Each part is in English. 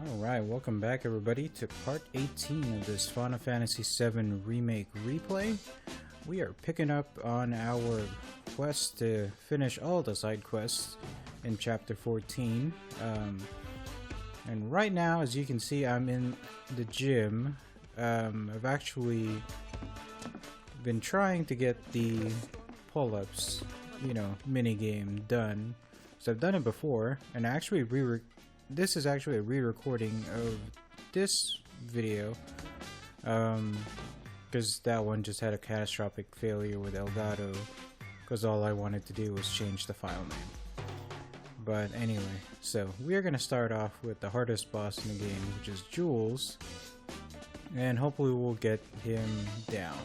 Alright, welcome back everybody to part 18 of this Final Fantasy VII Remake replay. We are picking up on our quest to finish all the side quests in chapter 14. And right now, as you can see, I'm in the gym. I've actually been trying to get the pull-ups, mini game done. So I've done it before, and I actually this is actually a re-recording of this video, because that one just had a catastrophic failure with Elgato, because all I wanted to do was change the file name. But anyway, so we are going to start off with the hardest boss in the game, which is Jules, and hopefully we'll get him down.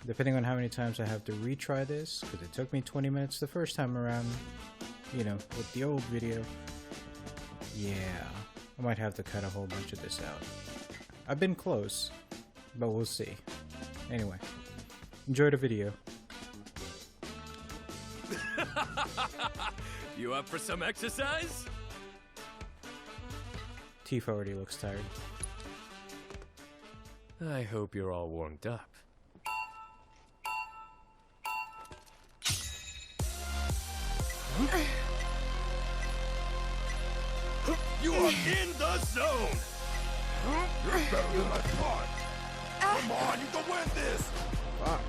Depending on how many times I have to retry this, because it took me 20 minutes the first time around, with the old video. Yeah, I might have to cut a whole bunch of this out. I've been close, but we'll see. Anyway, enjoy the video. You up for some exercise? Tifa already looks tired. I hope you're all warmed up. You are in the zone! You're better than I thought! Come on, you can win this! Fuck.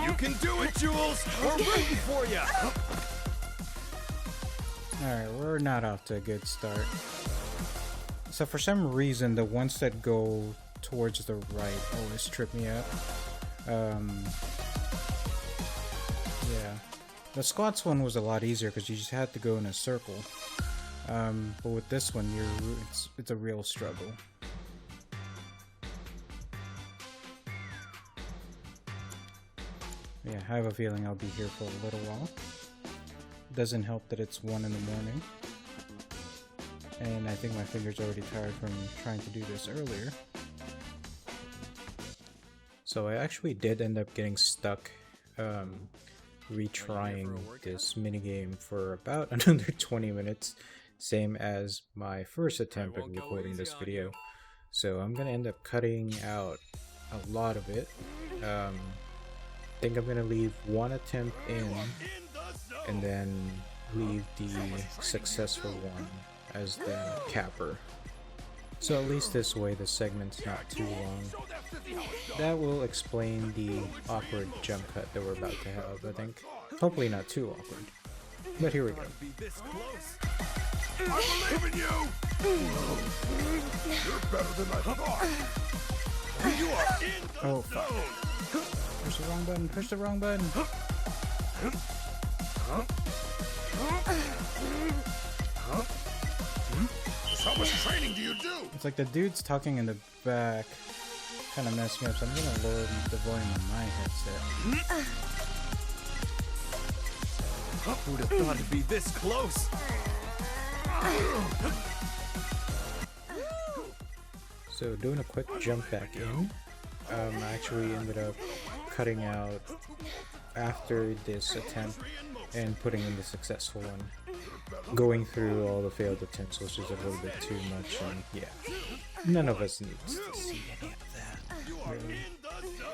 You can do it, Jules! We're rooting for you! Alright, we're not off to a good start. So for some reason, the ones that go towards the right always trip me up. Yeah. The squats one was a lot easier because you just had to go in a circle. But with this one, it's a real struggle. Yeah, I have a feeling I'll be here for a little while. Doesn't help that it's 1 in the morning. And I think my fingers are already tired from trying to do this earlier. So I actually did end up getting stuck retrying this minigame for about another 20 minutes. Same as my first attempt at recording this video. So I'm gonna end up cutting out a lot of it. I think I'm gonna leave one attempt in and then leave the successful one as the capper. So at least this way the segment's not too long. That will explain the awkward jump cut that we're about to have, I think. Hopefully not too awkward. But here we go. I believe in you! You're better than I thought! You are in the Oh fuck. Push the wrong button, push the wrong button! How much training do you do? It's like the dudes talking in the back kind of messed me up, so I'm gonna lower the volume on my headset. Who'd have thought it'd be this close? So doing a quick jump back in, I actually ended up cutting out after this attempt and putting in the successful one. Going through all the failed attempts was just a little bit too much, and yeah, none of us needs to see any of that, really.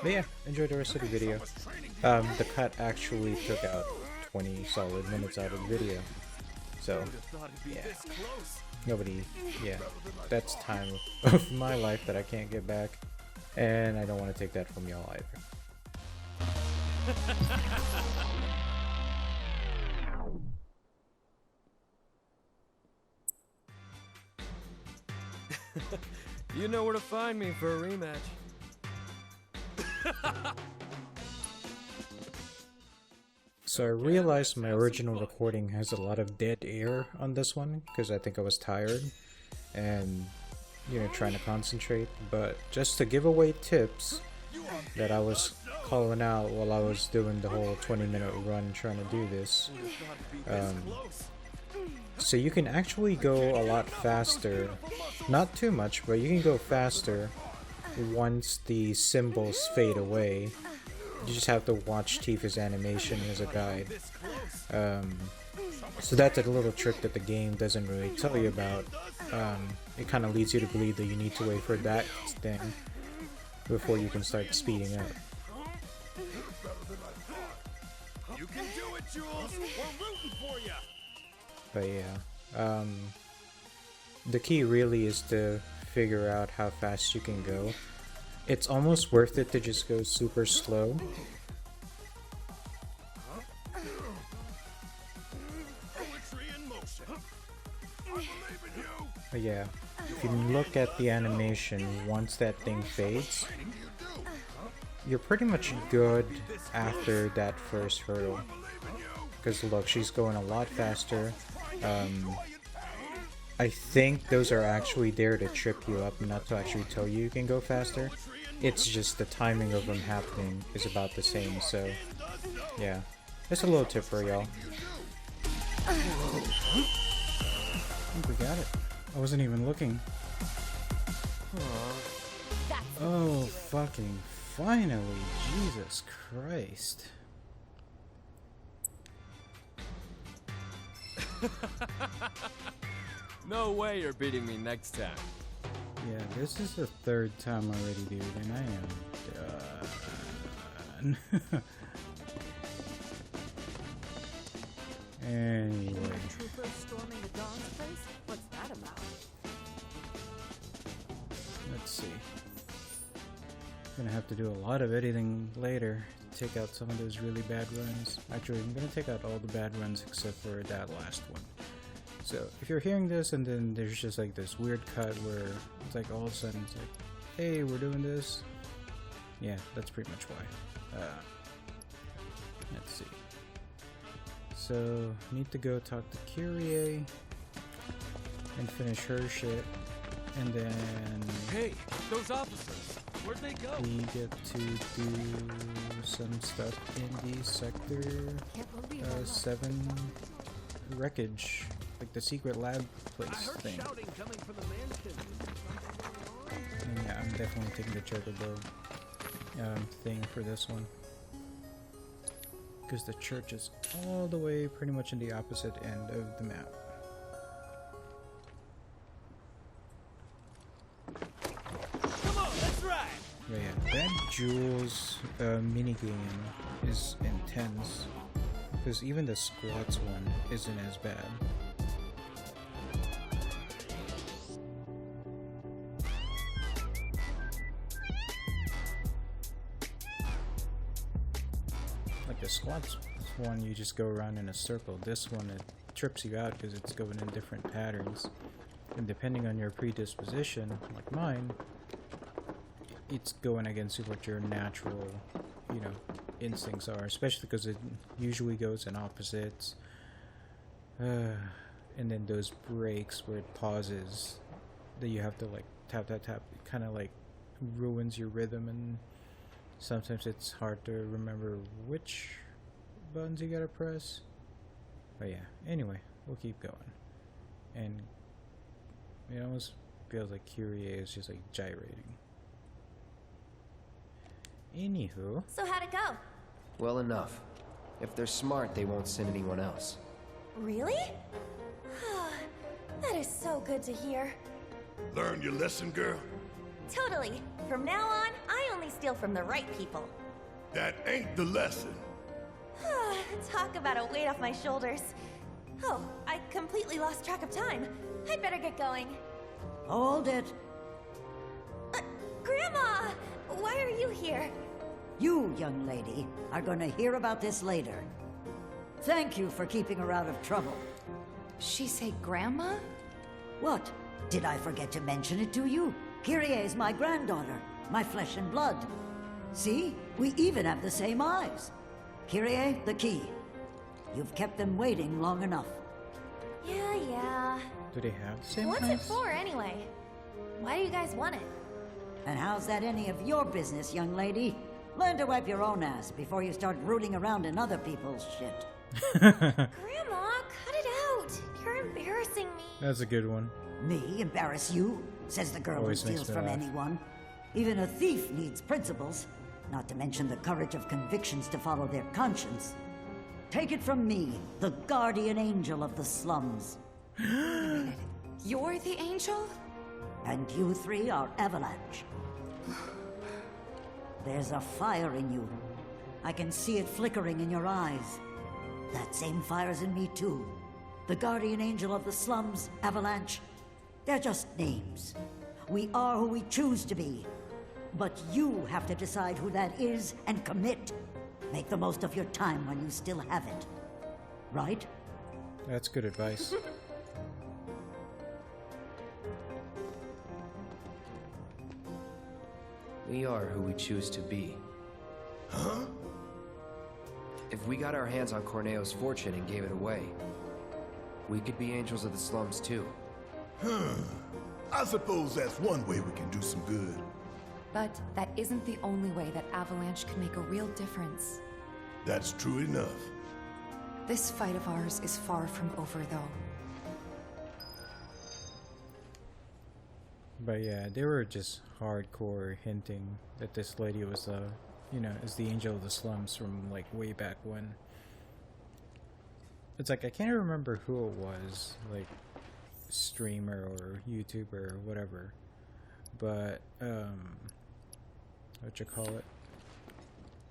But yeah, enjoy the rest of the video. The cut actually took out 20 solid minutes out of the video, so yeah, that's time of my life that I can't get back, and I don't want to take that from y'all either. You know where to find me for a rematch. So I realized my original recording has a lot of dead air on this one because I think I was tired and trying to concentrate, but just to give away tips that I was calling out while I was doing the whole 20-minute run trying to do this, So you can actually go a lot faster. Not too much, but you can go faster once the symbols fade away. You just have to watch Tifa's animation as a guide. So that's a little trick that the game doesn't really tell you about. It kind of leads you to believe that you need to wait for that thing before you can start speeding up. You can do it, Jules. We're rooting for you. But yeah, the key really is to figure out how fast you can go. It's almost worth it to just go super slow. Poetry in motion. I believe in you. But yeah, if you look at the animation, once that thing fades, you're pretty much good after that first hurdle. Because look, she's going a lot faster. I think those are actually there to trip you up, not to actually tell you can go faster. It's just the timing of them happening is about the same, so yeah. Just a little tip for y'all. I think we got it. I wasn't even looking. Oh, fucking finally. Jesus Christ. No way you're beating me next time. Yeah, this is the third time already, dude, and I am done. Anyway. Troopers storming the Dawn's place? What's that about? Let's see. Gonna have to do a lot of editing later to take out some of those really bad runs. Actually, I'm gonna take out all the bad runs except for that last one. So, if you're hearing this and then there's just like this weird cut where it's like all of a sudden it's like, hey, we're doing this. Yeah, that's pretty much why. Let's see. So, need to go talk to Kyrie and finish her shit. And then Hey, those officers, where'd they go? we get to do some stuff in the Sector Can't believe I'm not 7 wreckage, like the secret lab place thing. coming from the mansion. And yeah, I'm definitely taking the chocobo thing for this one. Because the church is all the way pretty much in the opposite end of the map. Come on, let's ride. But yeah, that Jules minigame is intense. Because even the squats one isn't as bad. Like the squats one, you just go around in a circle. This one, it trips you out because it's going in different patterns. And depending on your predisposition, like mine, it's going against what your natural, you know, instincts are, especially because it usually goes in opposites. And then those breaks where it pauses, that you have to like tap tap tap, it kind of like ruins your rhythm, and sometimes it's hard to remember which buttons you gotta press. But yeah, anyway, we'll keep going. And it almost feels like Kyrie is just like gyrating. Anywho. So how'd it go? Well enough. If they're smart, they won't send anyone else. Really? That is so good to hear. Learn your lesson, girl? Totally. From now on, I only steal from the right people. That ain't the lesson. Talk about a weight off my shoulders. Oh, I completely lost track of time. I'd better get going. Hold it. Grandma! Why are you here? You, young lady, are going to hear about this later. Thank you for keeping her out of trouble. She say grandma? What? Did I forget to mention it to you? Kyrie is my granddaughter, my flesh and blood. See? We even have the same eyes. Kyrie, the key. You've kept them waiting long enough. Yeah. Do they have the same What's eyes? it for, anyway? Why do you guys want it? And how's that any of your business, young lady? Learn to wipe your own ass before you start rooting around in other people's shit. Grandma, cut it out. You're embarrassing That's a good one. Me embarrass you? Says the girl Always who makes steals me from laugh. anyone. Even a thief needs principles, not to mention the courage of convictions to follow their conscience. Take it from me, the guardian angel of the slums. You're the angel? And you three are Avalanche. There's a fire in you. I can see it flickering in your eyes. That same fire's in me too. The guardian angel of the slums, Avalanche. They're just names. We are who we choose to be. But you have to decide who that is and commit. Make the most of your time when you still have it. Right? That's good advice. We are who we choose to be. Huh? If we got our hands on Corneo's fortune and gave it away, we could be angels of the slums too. I suppose that's one way we can do some good. But that isn't the only way that Avalanche can make a real difference. That's true enough. This fight of ours is far from over, though. But yeah, they were just hardcore hinting that this lady was, you know, is the angel of the slums from like way back when. It's like I can't remember who it was, like streamer or YouTuber or whatever. But what you call it?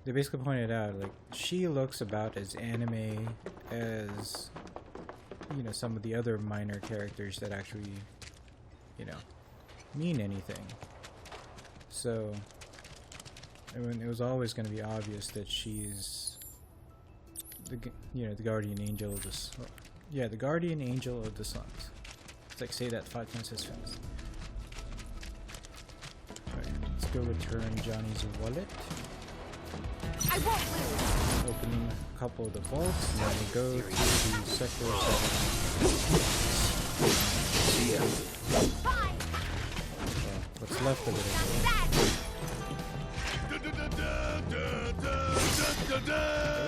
They basically pointed out like she looks about as anime as, you know, some of the other minor characters that actually, you know, mean anything. So I mean, it was always going to be obvious that she's the, you know, the guardian angel of the the guardian angel of the slums. It's like say that 5 times as fast. Alright, let's go return Johnny's wallet. I won't lose! Open a couple of the vaults, and then we go to the sector 7. Bye! What's left of it?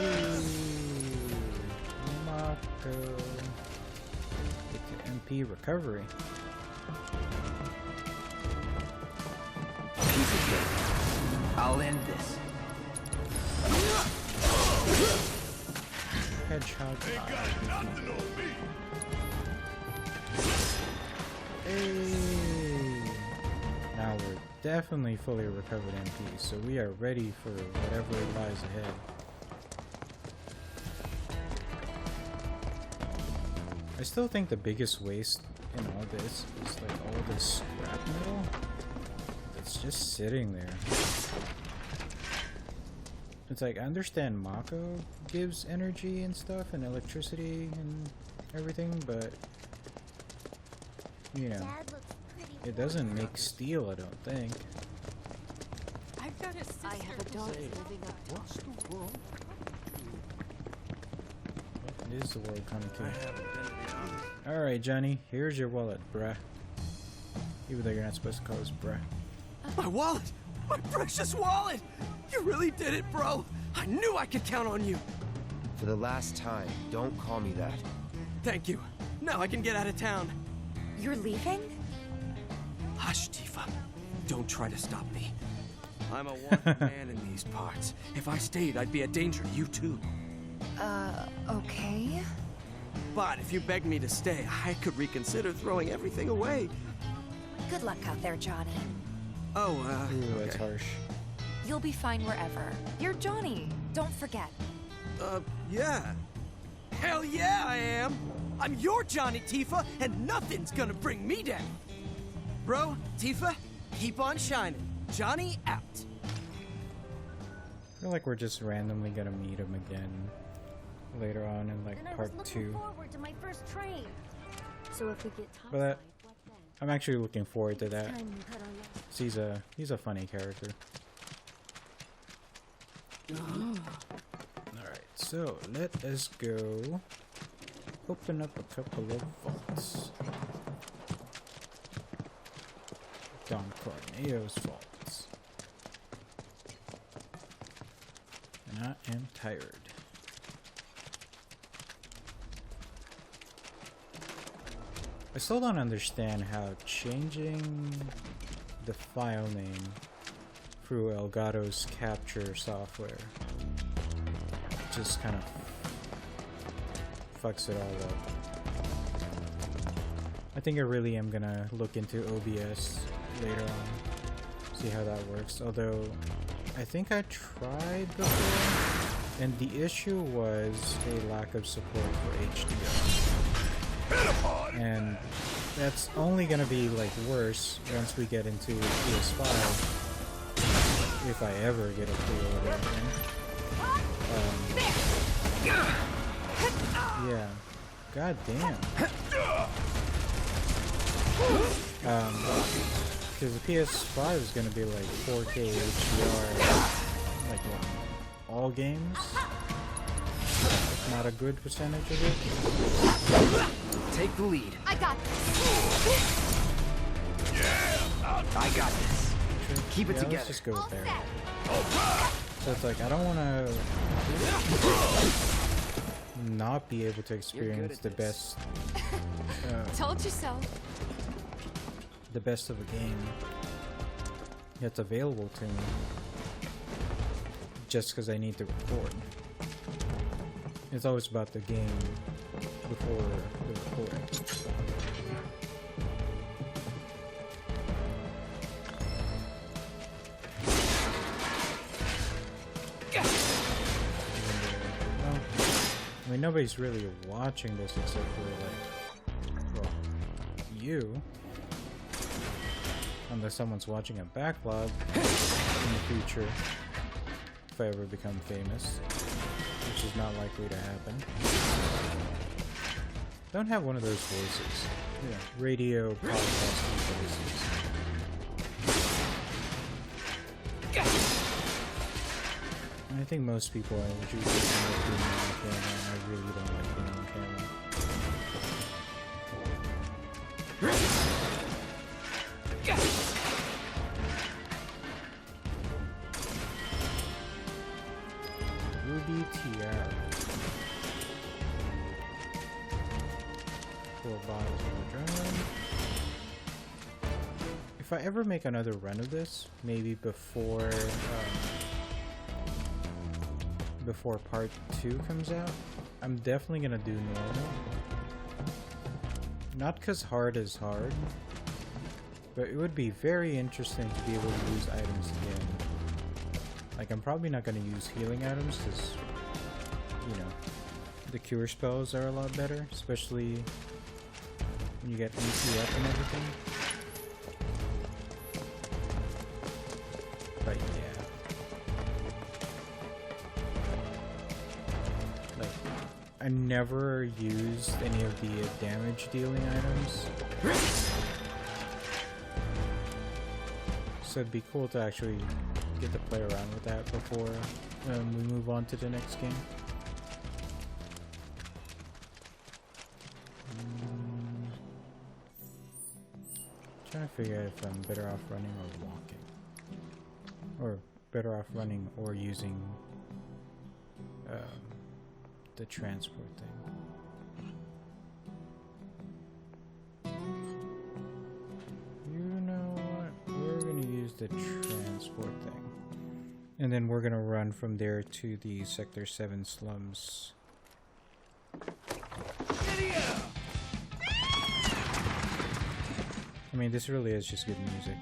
Hey, Mako. With the MP recovery. I'll end this. Hedgehog Ain't eye. got nothing on me. Hey. Now we're definitely fully recovered MPs, so we are ready for whatever lies ahead. I still think the biggest waste in all this is like all this scrap metal that's just sitting there. It's like I understand Mako gives energy and stuff and electricity and everything, but you know, it doesn't make steel, I don't think. I've got a sister. I have a daughter living up to What's the world? What is the world coming to? Alright, Johnny, here's your wallet, bruh. Even though you're not supposed to call us bruh. My wallet! My precious wallet! You really did it, bro! I knew I could count on you! For the last time, don't call me that. Thank you. Now I can get out of town. You're leaving? Hush, Tifa. Don't try to stop me. I'm a wanted man in these parts. If I stayed, I'd be a danger to you too. Okay. But if you begged me to stay, I could reconsider throwing everything away. Good luck out there, Johnny. Oh, Ooh, that's okay. harsh. You'll be fine wherever. You're Johnny. Don't forget. Yeah. Hell yeah, I am! I'm your Johnny, Tifa, and nothing's gonna bring me down! Bro, Tifa, keep on shining. Johnny out. I feel like we're just randomly gonna meet him again later on in like part 2. forward to my first train. So if we get But what then? I'm actually looking forward to that. Time we cut our losses. 'Cause he's a funny character. Alright, so let us go open up a couple of vaults. Don Corneo's vaults. And I am tired. I still don't understand how changing the file name through Elgato's capture software just kind of fucks it all up. I think I really am gonna look into OBS later on, see how that works. Although, I think I tried before, and the issue was a lack of support for HDR. And that's only gonna be like worse once we get into PS5. If I ever get a pre-order. Yeah. God damn. Because the PS5 is gonna be like 4K HDR, like what, all games? If not a good percentage of it. Take the lead. I got this. I got this. Keep it together. Let's just go with there. So it's like I don't want to not be able to experience the best. Told you so. The best of a game that's available to me, just because I need to record. It's always about the game before the recording. I mean, nobody's really watching this except for, like, well, you. Unless someone's watching a backlog in the future, if I ever become famous, which is not likely to happen. Don't have one of those voices. Yeah, radio podcasting voices. And I think most people would usually end up being on camera, and I really don't like being on camera. Ruby Tiara. 4 bottles of adrenaline. If I ever make another run of this, maybe before part 2 comes out, I'm definitely gonna do normal. Not because hard is hard, but it would be very interesting to be able to use items again. Like, I'm probably not going to use healing items because, you know, the cure spells are a lot better, especially when you get EP up and everything. But yeah. Like, I never used any of the damage dealing items. So it'd be cool to actually get to play around with that before we move on to the next game. Trying to figure out if I'm better off running or walking. Or better off running or using the transport thing. You know what? We're gonna use the transport thing. And then we're gonna run from there to the Sector 7 slums. I mean, this really is just good music.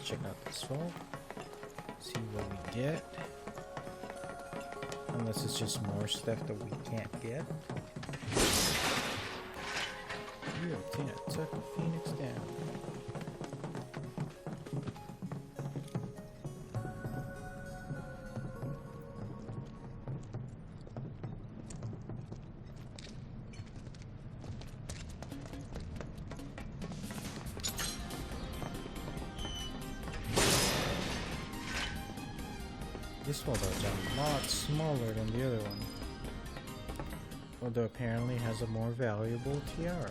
Check out this vault. See what we get. Unless it's just more stuff that we can't get. Yo, Tina, took a phoenix down. this one is a lot smaller than the other one. Although apparently has a more valuable tiara.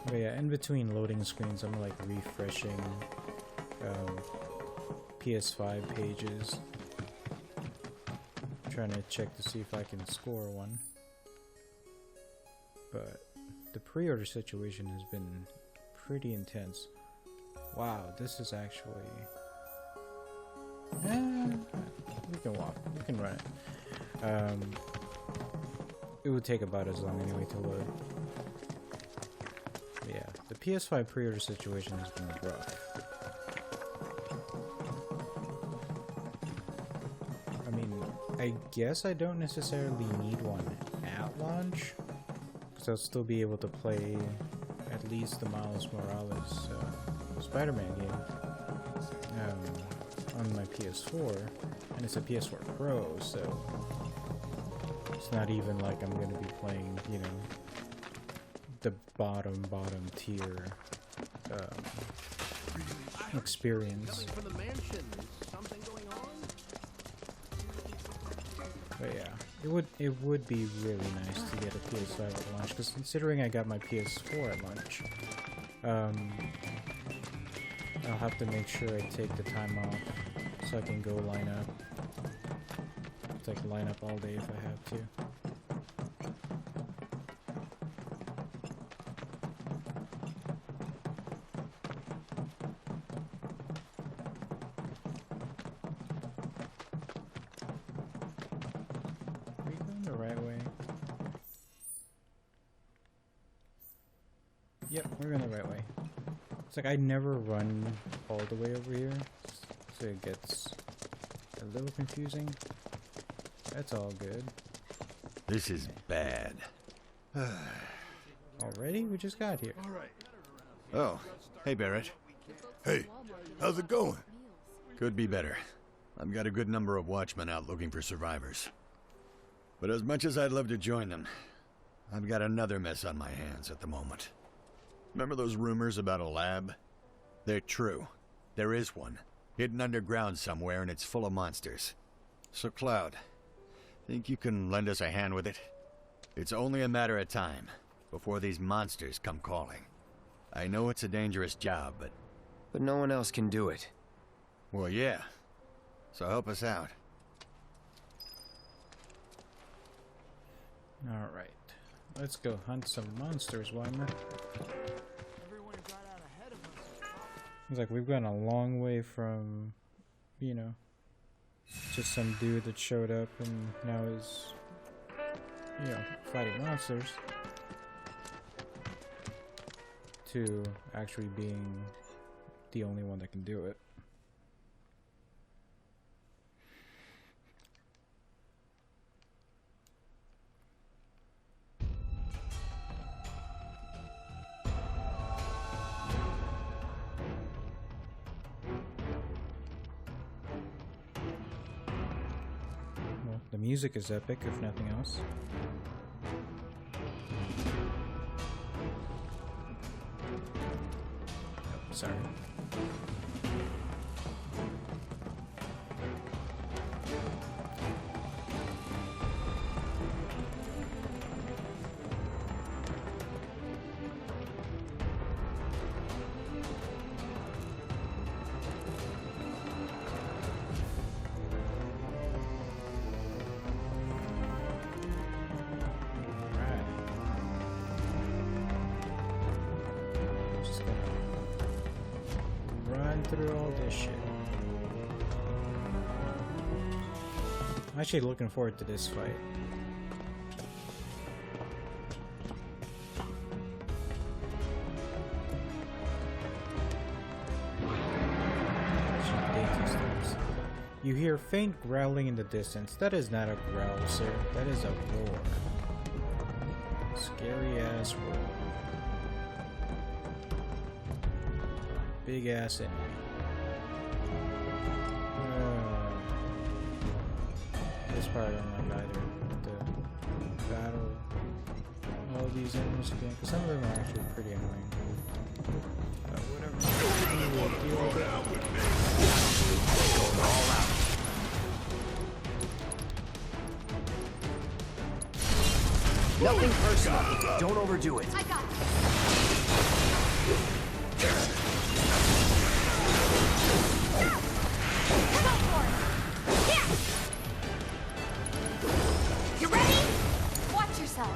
But yeah, in between loading screens, I'm like refreshing PS5 pages, trying to check to see if I can score one. But the pre-order situation has been pretty intense. Wow, this is actually... we can walk, we can run it. It would take about as long anyway to load. But yeah, the PS5 pre-order situation has been rough. I mean, I guess I don't necessarily need one at launch, because I'll still be able to play at least the Miles Morales Spider-Man game on my PS4, and it's a PS4 Pro, so it's not even like I'm going to be playing, you know, the bottom tier experience. But yeah, it would be really nice to get a PS5 at launch, because considering I got my PS4 at launch, I'll have to make sure I take the time off so I can go line up. It's like line up all day if I have to. Yep, we're going the right way. It's like I never run all the way over here, so it gets a little confusing. That's all good. This is bad. Already? We just got here. Oh, hey Barrett. Hey, how's it going? Could be better. I've got a good number of watchmen out looking for survivors. But as much as I'd love to join them, I've got another mess on my hands at the moment. Remember those rumors about a lab? They're true. There is one, hidden underground somewhere, and it's full of monsters. So Cloud, think you can lend us a hand with it? It's only a matter of time before these monsters come calling. I know it's a dangerous job, But no one else can do it. well, yeah. So help us out. Alright. Let's go hunt some monsters, Weimer. It's like we've gone a long way from, you know, just some dude that showed up and now is, you know, fighting monsters, to actually being the only one that can do it. The music is epic, if nothing else. Oh, sorry. Through all this shit. I'm actually looking forward to this fight. You hear faint growling in the distance. That is not a growl, sir. That is a roar. Scary ass roar. Big ass enemy. This part I don't like either. The battle all these enemies again, because some of them are actually pretty annoying. Whatever. We'll deal with it. Going all out. Nothing personal. Don't overdo it. I got this. Come on for it. Yeah. You ready? Watch yourself.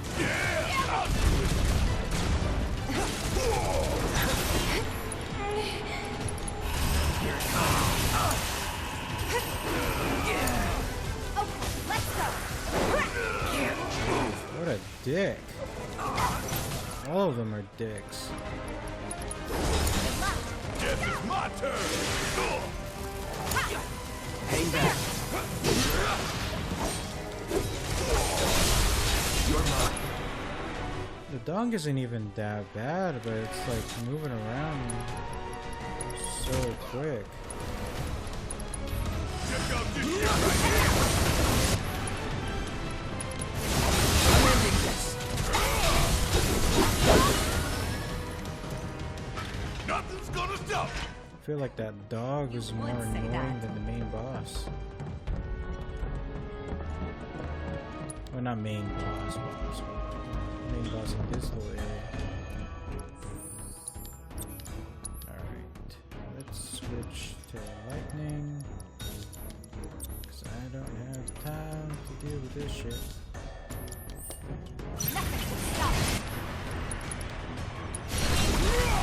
Okay, let's go. What a dick. All of them are dicks. Guess it's my turn. Hang back. You're mine. The dog isn't even that bad, but it's like moving around so quick. Check out this shit right here. I'm ending this. Nothing's gonna stop. I feel like that dog is more annoying than the main boss. Well, not main boss, but main boss in this little area. Alright, let's switch to lightning. Because I don't have time to deal with this shit.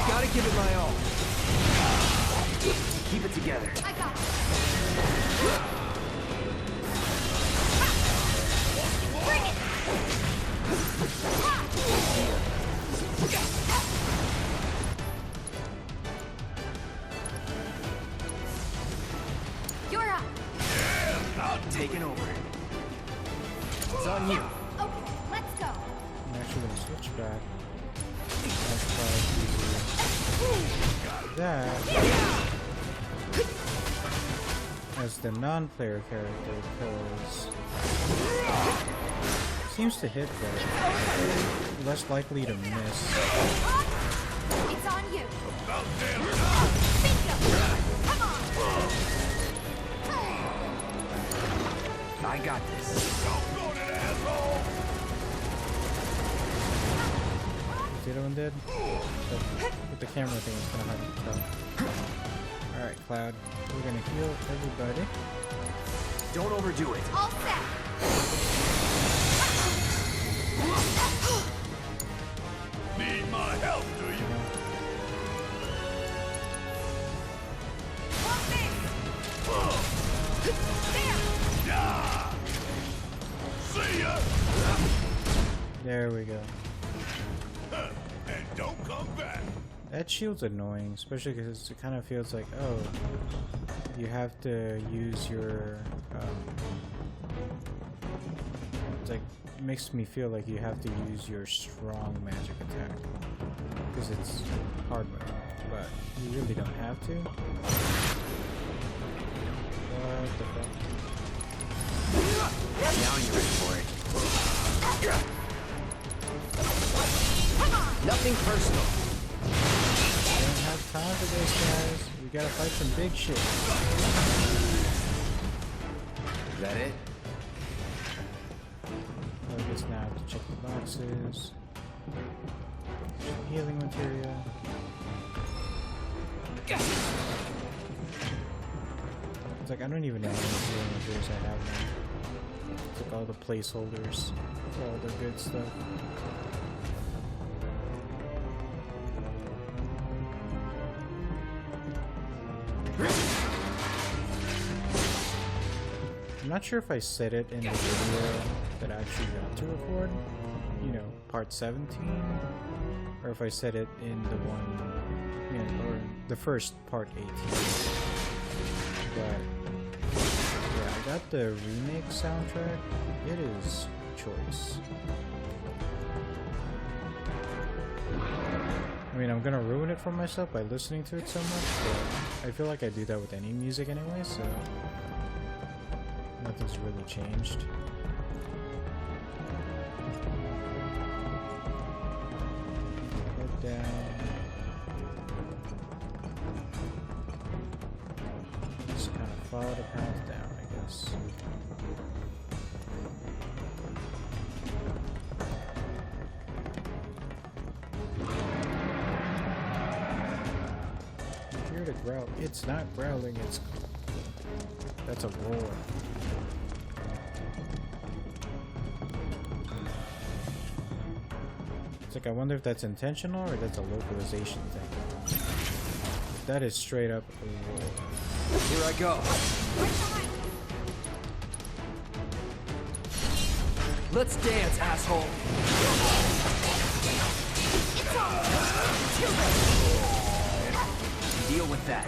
Gotta give it my all. Keep it together. I got this. Bring it. You're up. Taking over. It's on you. Okay, let's go. I'm actually going to switch back. Let's try to do that as the non-player character, because it seems to hit better. Less likely to miss. It's on you. About damn Bingo. Come on. I got this. doggone it, asshole. See that one did? With the camera thing, it's kind of hard to tell. Alright, Cloud. We're gonna heal everybody. Don't overdo it. All set. Need my help, do you? Want this. There. Yeah. See ya. There we go. And don't come back. That shield's annoying, especially because it kind of feels like, oh, you have to use your, it's like, it makes me feel like you have to use your strong magic attack, because it's hard mode, but you really don't have to. What the fuck? Now you're ready for it. Nothing personal. Don't have time for this, guys. We gotta fight some big shit. Is that it? I guess now I have to check the boxes. Some healing materia. It's like I don't even know how many healing materials I have now. It's like all the placeholders for all the good stuff. I'm not sure if I said it in the video that I actually got to record, you know, part 17, or if I said it in the one, you know, or the first part 18. But yeah, I got the remake soundtrack. It is choice. I mean, I'm gonna ruin it for myself by listening to it so much, but I feel like I do that with any music anyway, so Nothing's really changed. Head down. Just kind of follow the path down, I guess. I hear the growl. It's not growling, it's... That's a roar. It's like, I wonder if that's intentional or that's a localization thing. That is straight up a roar. Here I go. Let's dance, asshole. Deal with that.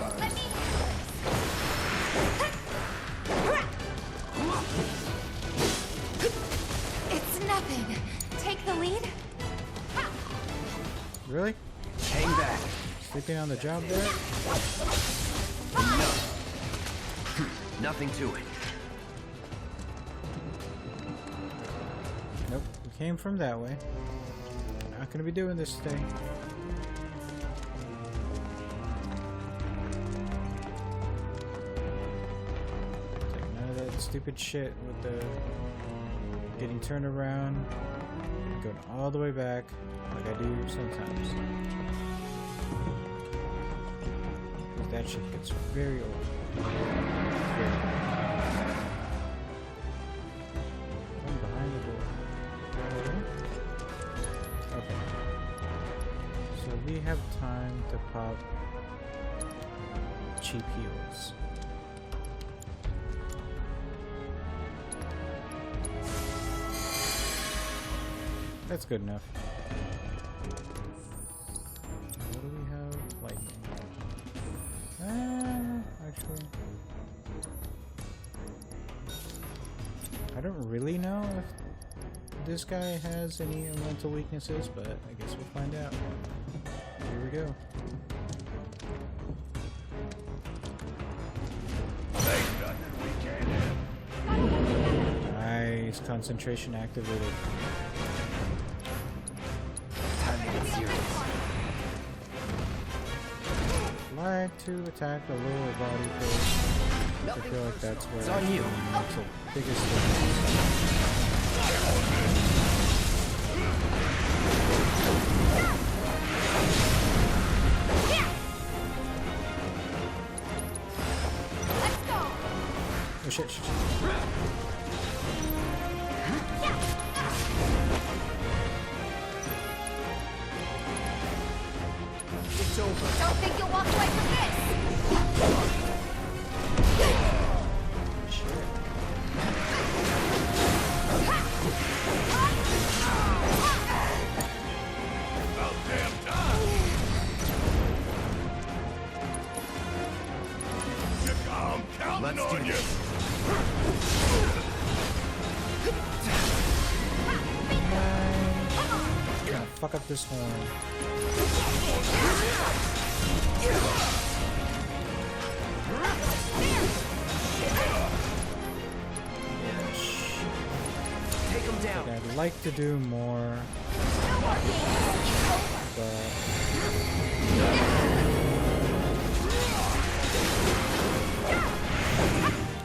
It's nothing. Take the lead. Really? Hang back. Sleeping on the job there? No. Nothing to it. Nope, we came from that way. Not gonna be doing this thing. Like none of that stupid shit with the getting turned around, going all the way back, like I do sometimes. That shit gets very old. Very old. I'm behind the door. Okay. So we have time to pop cheap heals. That's good enough. What do we have? Lightning. Actually, I don't really know if this guy has any mental weaknesses, but I guess we'll find out. Here we go. Nice, concentration activated. Time to get serious. Like to attack the lower body first. I feel like that's where It's on you. That's the biggest difference. Let's go. Oh shit, shit, shit. It's over. Don't think you'll walk away from this. About damn time! I'm counting Let's on do you! Gonna fuck up this horn. Take him down. I'd like to do more, but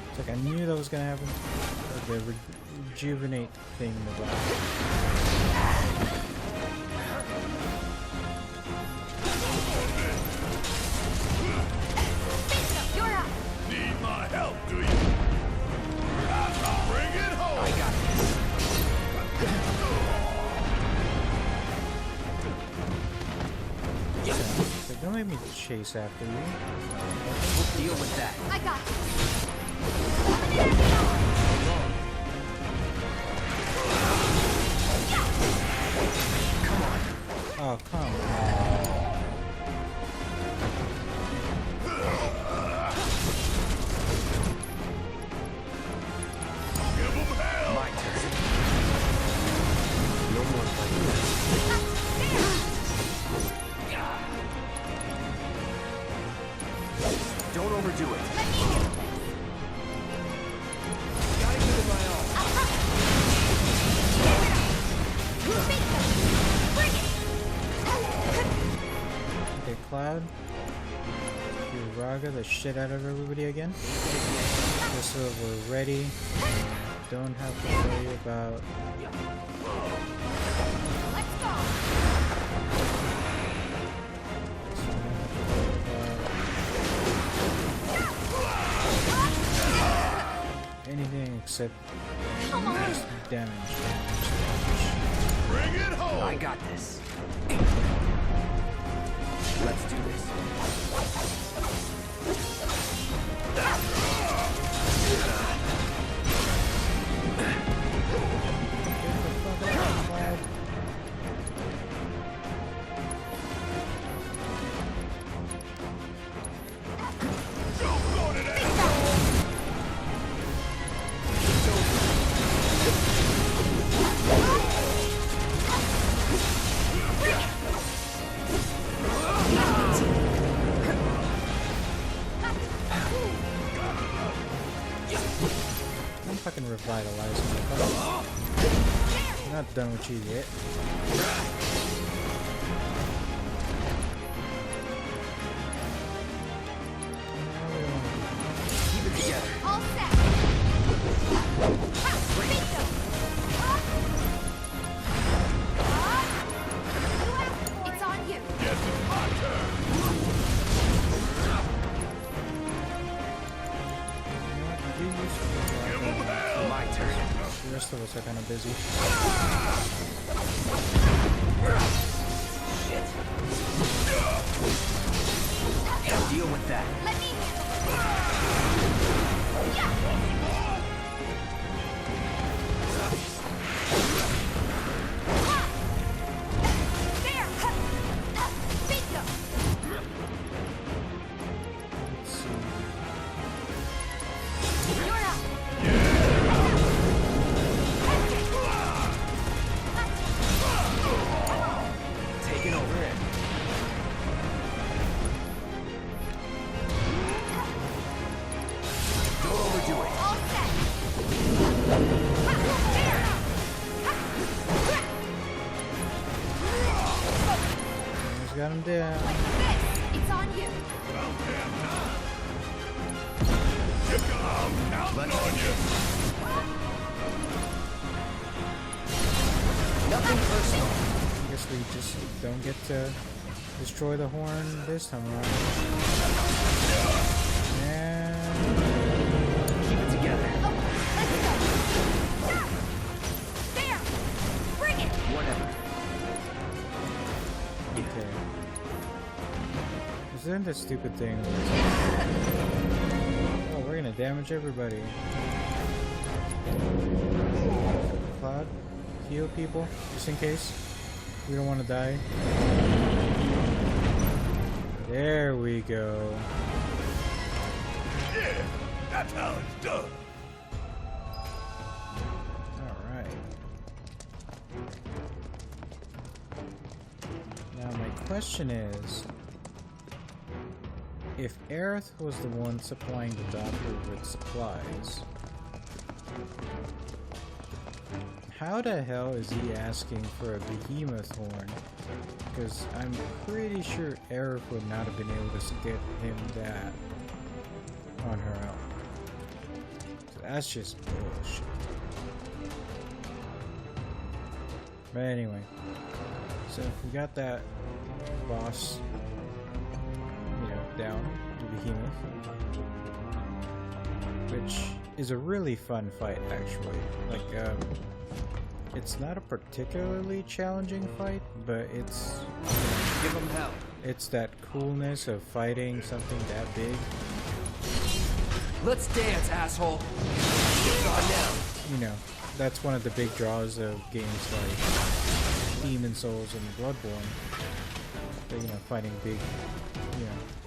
it's like I knew that was gonna happen. Like the rejuvenate thing about. You're up. Need my help, do you? Bring it home! I got this. It's like, don't make me chase after you. We'll deal with that. I got Come on. Oh, come on. Give 'em hell! My turn. No more fighting. Don't overdo it. Cloud. Raga the shit out of everybody again. Just so we're ready. Don't have to worry about. Let's go. Anything except Come on. just damage. Bring it home! I got this. Let's do this. I'm fucking revitalizing the I'm not done with you yet. Keep it together. All set. Bingo. It's on you. Yes, it's my turn! Give 'em hell! My turn. The rest of us are kind of busy. Deal with that. Let me Yeah. There. Bingo. Let's see. You're up. Taking over it. Don't overdo it. All set. There. Almost got him down. Like this. It's on you. Counting on you! Nothing personal. I guess we just don't get to destroy the horn this time around. And Keep it together. Let's go. There. Bring it. Whatever. okay. Isn't this stupid thing? Oh, we're gonna damage everybody. Cloud, heal people just in case. We don't want to die. There we go. Yeah, that's how it's done! Alright. Now my question is, if Aerith was the one supplying the doctor with supplies, how the hell is he asking for a behemoth horn? Because I'm pretty sure Aerith would not have been able to get him that on her own. So that's just bullshit. But anyway, so we got that boss, down, the behemoth, which is a really fun fight actually. Like, it's not a particularly challenging fight, but it's Give them hell. it's that coolness of fighting something that big. Let's dance, asshole. It's on now. That's one of the big draws of games like Demon Souls and Bloodborne. But, fighting big,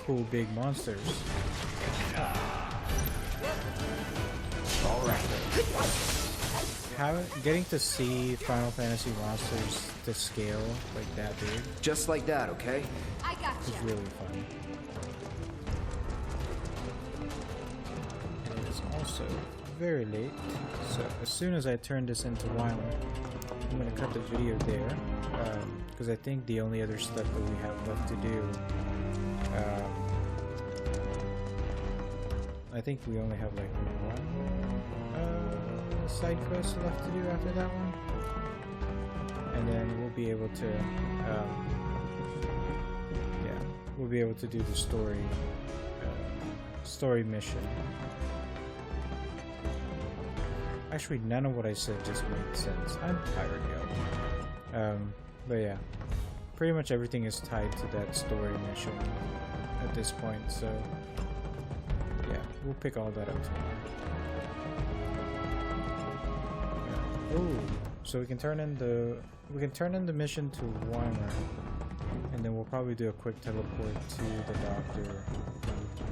cool big monsters. All right. Getting to see Final Fantasy monsters to scale like that big Just like that, okay? I got is you. really fun. And it is also very late, so as soon as I turn this into Wyland, I'm gonna cut the video there, because I think the only other stuff that we have left to do I think we only have like one side quest left to do after that one, and then we'll be able to yeah, we'll be able to do the story mission. Actually, none of what I said just made sense. I'm tired, yo. But yeah, pretty much everything is tied to that story mission at this point, so yeah, we'll pick all that up tomorrow. Yeah. Ooh, so we can turn in the mission to Weimar, and then we'll probably do a quick teleport to the doctor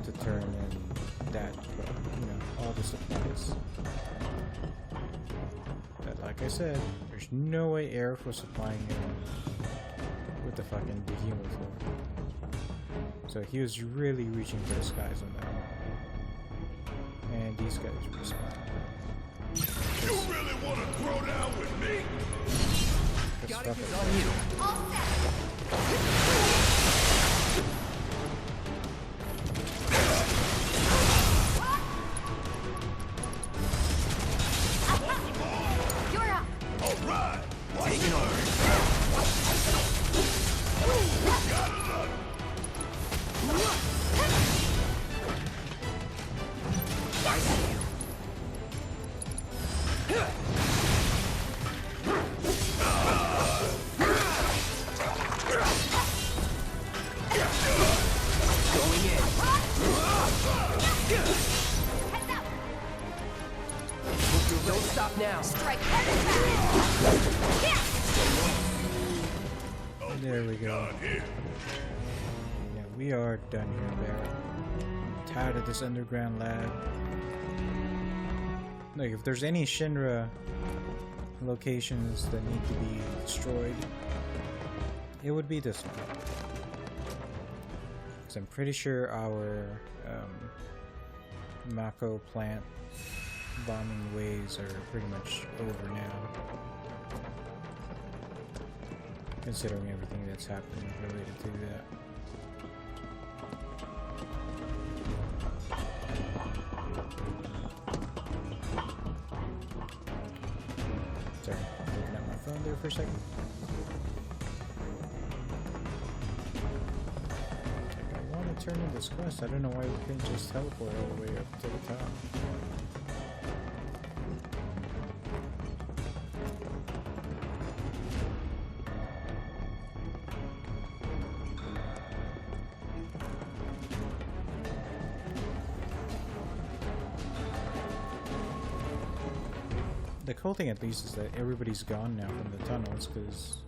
to turn in that, all the supplies. But like I said, there's no way Aerith was supplying him with the fucking behemoth lore. So he was really reaching for the skies on that one. And these guys respond. You really want to throw down with me? Got it on you. All set! You're up! Alright! Taking over. Gotta love I see you. Going in. Heads up! Don't stop now. Strike hard and fast! There we go. God here. Yeah, we are done here, Barrett. I'm tired of this underground lab. Like, if there's any Shinra locations that need to be destroyed, it would be this one. Because I'm pretty sure our Mako plant bombing ways are pretty much over now, considering everything that's happened related to that. Sorry, looking at my phone there for a second. Like, I want to turn in this quest. I don't know why we couldn't just teleport all the way up to the top. The cool thing, at least, is that everybody's gone now from the tunnels, because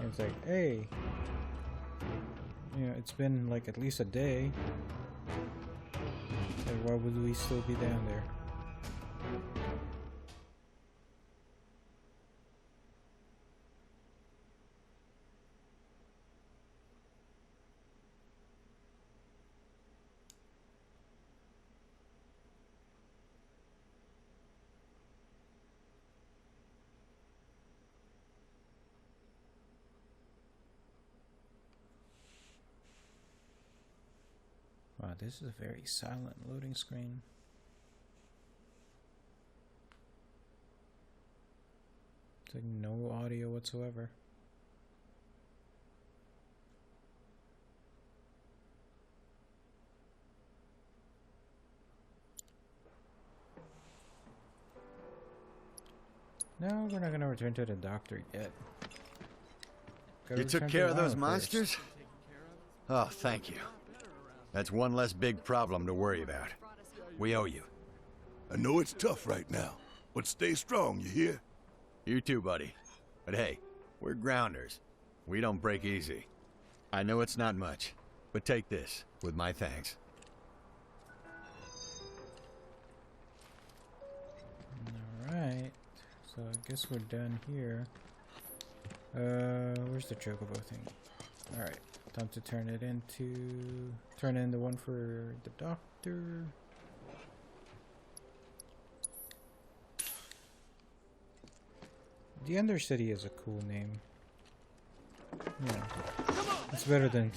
it's like, hey, it's been like at least a day. Like, why would we still be down there? Wow, this is a very silent loading screen. It's like no audio whatsoever. No, we're not gonna return to the doctor yet. Gotta You took return to care of those Lana monsters? first. Oh, thank you. That's one less big problem to worry about. We owe you. I know it's tough right now, but stay strong, you hear? You too, buddy. But hey, we're grounders. We don't break easy. I know it's not much, but take this with my thanks. Alright, so I guess we're done here. Where's the chocobo thing? Alright, time to turn in the one for the doctor. The Undercity is a cool name. Yeah. It's better than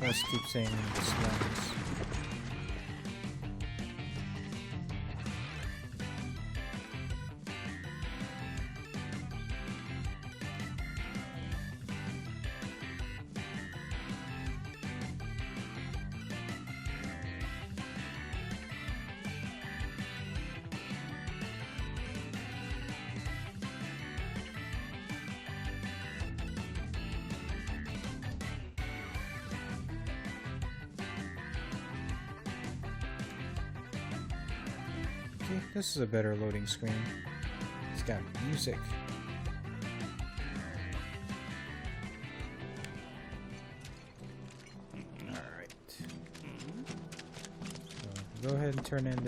us keep saying the slums. Okay, this is a better loading screen. It's got music. Alright. So go ahead and turn in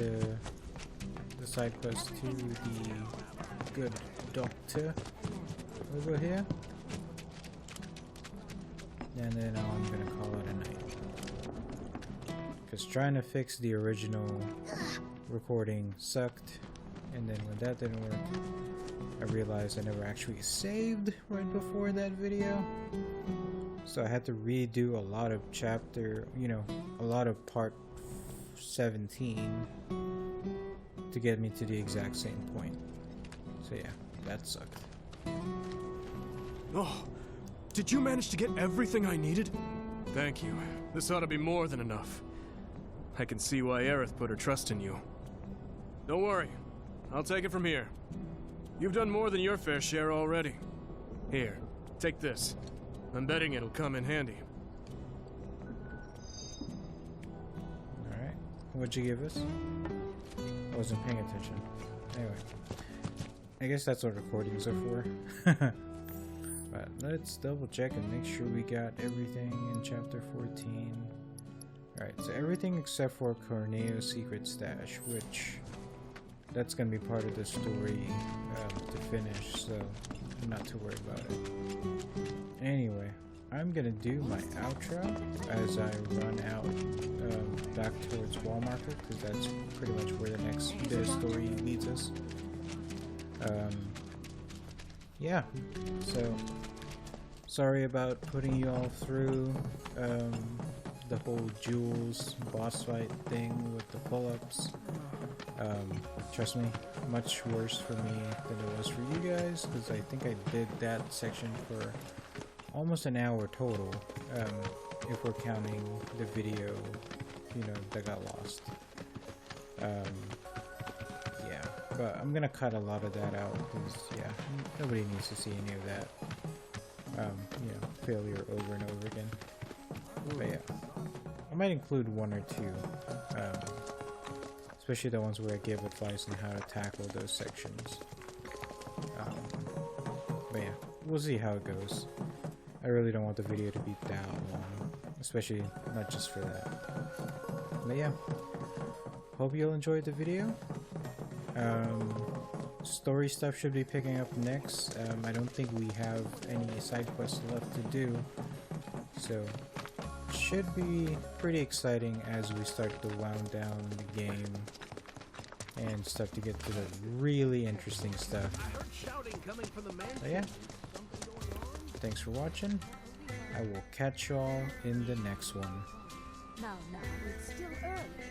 the side quest to the good doctor over here. And then I'm gonna call it a night. Because trying to fix the original recording sucked, and then when that didn't work, I realized I never actually saved right before that video, so I had to redo a lot of a lot of part 17 to get me to the exact same point. So yeah, that sucked. Oh, did you manage to get everything I needed? Thank you. This ought to be more than enough. I can see why Aerith put her trust in you. Don't worry, I'll take it from here. You've done more than your fair share already. Here, take this. I'm betting it'll come in handy. Alright, what'd you give us? I wasn't paying attention. Anyway, I guess that's what recordings are for. But let's double check and make sure we got everything in chapter 14. Alright, so everything except for Corneo's secret stash, which that's gonna be part of the story to finish, so not to worry about it. Anyway, I'm gonna do my outro as I run out back towards Wall Market, because that's pretty much where the next bit of story leads us. Yeah, so sorry about putting you all through the whole Jules boss fight thing with the pull-ups. Trust me, much worse for me than it was for you guys, because I think I did that section for almost an hour total, if we're counting the video, that got lost. Yeah, but I'm gonna cut a lot of that out, because, yeah, nobody needs to see any of that, failure over and over again. But yeah, I might include one or two, especially the ones where I give advice on how to tackle those sections. But yeah, we'll see how it goes. I really don't want the video to be that long, especially not just for that. But yeah, hope you'll enjoy the video. Story stuff should be picking up next. I don't think we have any side quests left to do, so should be pretty exciting as we start to wound down the game and start to get to the really interesting stuff. But yeah, thanks for watching. I will catch y'all in the next one. Now, it's still